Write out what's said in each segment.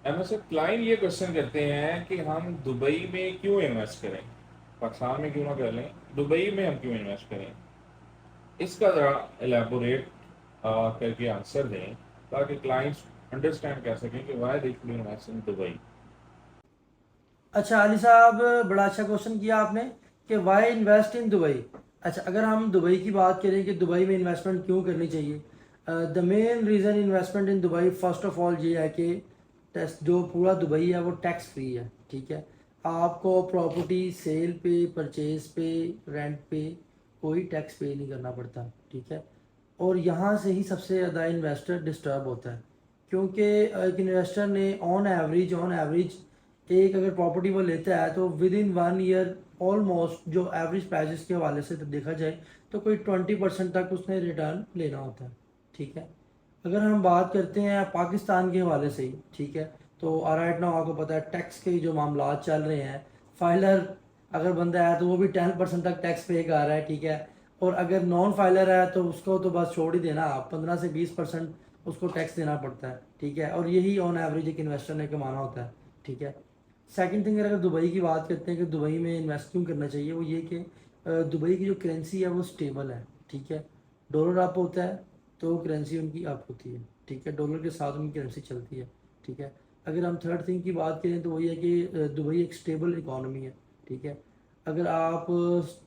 MS client ये question करते हैं कि हम दुबई में क्यों इन्वेस्ट करें, पाकिस्तान में क्यों ना कर लें, दुबई में हम क्यों इन्वेस्ट करें। इसका ज़रा एलेबोरेट करके आंसर दें ताकि क्लाइंट्स अंडरस्टैंड कर सकें कि why they should invest in Dubai. अच्छा अली साहब, बड़ा अच्छा क्वेश्चन किया आपने कि वाई इन्वेस्ट इन दुबई। अच्छा, अगर हम दुबई की बात करें कि दुबई में इन्वेस्टमेंट क्यों करनी चाहिए, the main reason investment in Dubai first of all ये है कि जो पूरा दुबई है वो टैक्स फ्री है। ठीक है, आपको प्रॉपर्टी सेल पे, परचेज पे, रेंट पे कोई टैक्स पे नहीं करना पड़ता। ठीक है, और यहाँ से ही सबसे ज़्यादा इन्वेस्टर डिस्टर्ब होता है, क्योंकि एक इन्वेस्टर ने ऑन एवरेज एक अगर प्रॉपर्टी वो लेता है तो विद इन 1 ईयर ऑलमोस्ट जो एवरेज प्राइसेस के हवाले से तो देखा जाए तो कोई 20% तक उसने रिटर्न लेना होता है। ठीक है, अगर हम बात करते हैं पाकिस्तान के हवाले से ही, ठीक है, तो राइट नाउ आपको पता है टैक्स के जो मामला चल रहे हैं। फाइलर अगर बंदा है तो वो भी 10% तक टैक्स पे कर रहा है। ठीक है, और अगर नॉन फाइलर है तो उसको तो बस छोड़ ही देना, 15 से 20% उसको टैक्स देना पड़ता है। ठीक है, और यही ऑन एवरेज एक इन्वेस्टर ने कमाना होता है। ठीक है, सेकंड थिंग अगर दुबई की बात करते हैं कि दुबई में इन्वेस्ट क्यों करना चाहिए, वो ये कि दुबई की जो करेंसी है वो स्टेबल है। ठीक है, डॉलर अप होता है तो करेंसी उनकी अप होती है। ठीक है, डॉलर के साथ उनकी करेंसी चलती है। ठीक है, अगर हम थर्ड थिंग की बात करें तो वही है कि दुबई एक स्टेबल इकॉनमी है। ठीक है, अगर आप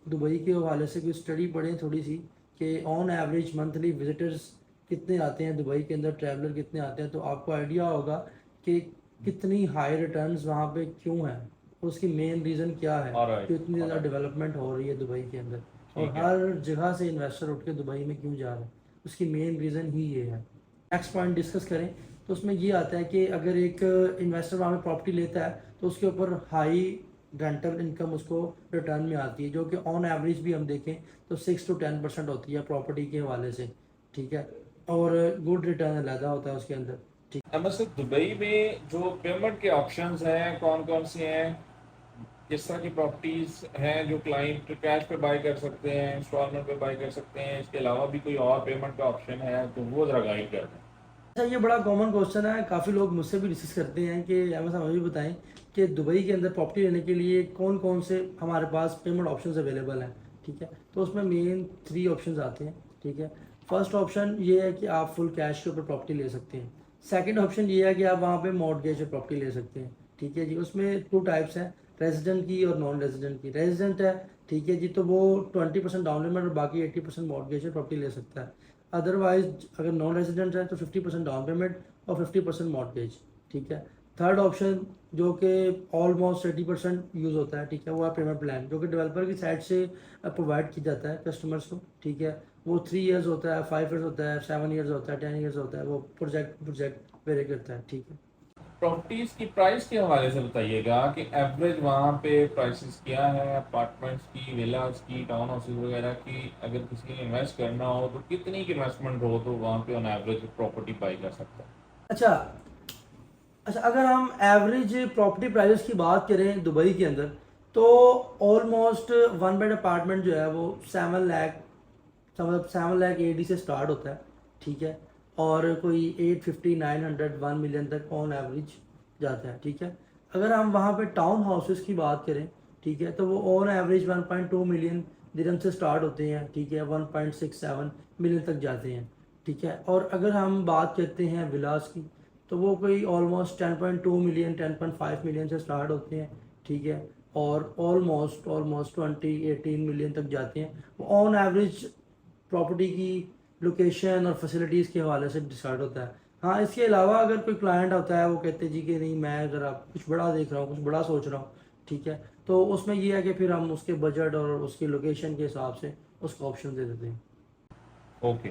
दुबई के हवाले से कोई स्टडी पढ़ें थोड़ी सी कि ऑन एवरेज मंथली विजिटर्स कितने आते हैं दुबई के अंदर, ट्रैवलर कितने आते हैं, तो आपको आइडिया होगा कि कितनी हाई रिटर्न्स वहाँ पे क्यों हैं, उसकी मेन रीज़न क्या है, ऑलराइट, क्यों इतनी ज़्यादा ऑलराइट, डेवलपमेंट हो रही है दुबई के अंदर, और ठीक है। हर जगह से इन्वेस्टर उठ के दुबई में क्यों जा रहे हैं, उसकी मेन रीज़न ही ये है। नेक्स्ट पॉइंट डिस्कस करें तो उसमें ये आता है कि अगर एक इन्वेस्टर वहाँ पे प्रॉपर्टी लेता है तो उसके ऊपर हाई रेंटल इनकम उसको रिटर्न में आती है, जो कि ऑन एवरेज भी हम देखें तो 6 to 10% होती है प्रॉपर्टी के हवाले से। ठीक है, और गुड रिटर्न अलहदा होता है उसके अंदर। ठीक। एमएस दुबई में जो पेमेंट के ऑप्शंस हैं कौन कौन से हैं, किस तरह की प्रॉपर्टीज हैं जो क्लाइंट कैश पे बाय कर सकते हैं, इंस्टॉलमेंट पे बाय कर सकते हैं, इसके अलावा भी कोई और पेमेंट का ऑप्शन है तो वो ज़रा गाइड कर दें। अच्छा, ये बड़ा कॉमन क्वेश्चन है, काफ़ी लोग मुझसे भी डिस्कस करते हैं कि अहमद साहब हमें भी बताएं कि दुबई के अंदर प्रॉपर्टी लेने के लिए कौन कौन से हमारे पास पेमेंट ऑप्शंस अवेलेबल हैं। ठीक है, तो उसमें मेन 3 ऑप्शंस आते हैं। ठीक है, फर्स्ट ऑप्शन ये है कि आप फुल कैश के ऊपर प्रॉपर्टी ले सकते हैं। सेकंड ऑप्शन ये है कि आप वहाँ पे मॉर्टगेज पे प्रॉपर्टी ले सकते हैं। ठीक है जी, उसमें 2 टाइप्स हैं, रेजिडेंट की और नॉन रेजिडेंट की। रेजिडेंट है, ठीक है जी, तो वो 20% डाउन पेमेंट और बाकी 80% मॉर्टगेज पे प्रॉपर्टी ले सकता है। अदरवाइज अगर नॉन रेजिडेंट है तो 50% डाउन पेमेंट और 50% मॉर्टगेज। ठीक है, थर्ड ऑप्शन जो कि ऑलमोस्ट 80% यूज़ होता है, ठीक है, वो है पेमेंट प्लान, जो कि डेवलपर की साइड से प्रोवाइड किया जाता है कस्टमर्स को। ठीक है, वो 3 ईयर्स होता है, 5 ईयर्स होता है, 7 ईयर्स होता है, 10 ईयर्स होता है, वो प्रोजेक्ट वेरी करता है। ठीक है। प्रॉपर्टीज की प्राइस के हवाले से बताइएगा कि एवरेज वहाँ पे प्राइसेस क्या है, अपार्टमेंट्स की, विलास की, टाउन हाउसेज वगैरह की। अगर किसी ने इन्वेस्ट करना हो तो कितनी की इन्वेस्टमेंट हो तो वहाँ पे ऑन एवरेज प्रॉपर्टी बाई कर सकता है। अच्छा, अच्छा, अगर हम एवरेज प्रॉपर्टी प्राइसेस की बात करें दुबई के अंदर तो ऑलमोस्ट 1 बेड अपार्टमेंट जो है वो 7 लाख, मतलब 7 लाख AD से स्टार्ट होता है। ठीक है, और कोई 850, 900, 1 मिलियन तक ऑन एवरेज जाता है। ठीक है, अगर हम वहाँ पे टाउन हाउसेस की बात करें, ठीक है, तो वो ऑन एवरेज 1.2 मिलियन दिरहम से स्टार्ट होते हैं। ठीक है, 1.67 मिलियन तक जाते हैं। ठीक है, और अगर हम बात करते हैं विलास की तो वो कोई ऑलमोस्ट 10.2 मिलियन, 10.5 मिलियन से स्टार्ट होते हैं। ठीक है, और ऑलमोस्ट ऑलमोस्ट 18 मिलियन तक जाते हैं। वो ऑन एवरेज प्रॉपर्टी की लोकेशन और फैसिलिटीज़ के हवाले से डिसाइड होता है। हाँ, इसके अलावा अगर कोई क्लाइंट होता है वो कहते हैं जी कि नहीं मैं ज़रा कुछ बड़ा देख रहा हूँ, कुछ बड़ा सोच रहा हूँ, ठीक है, तो उसमें ये है कि फिर हम उसके बजट और उसकी लोकेशन के हिसाब से उसको ऑप्शन दे देते हैं। ओके।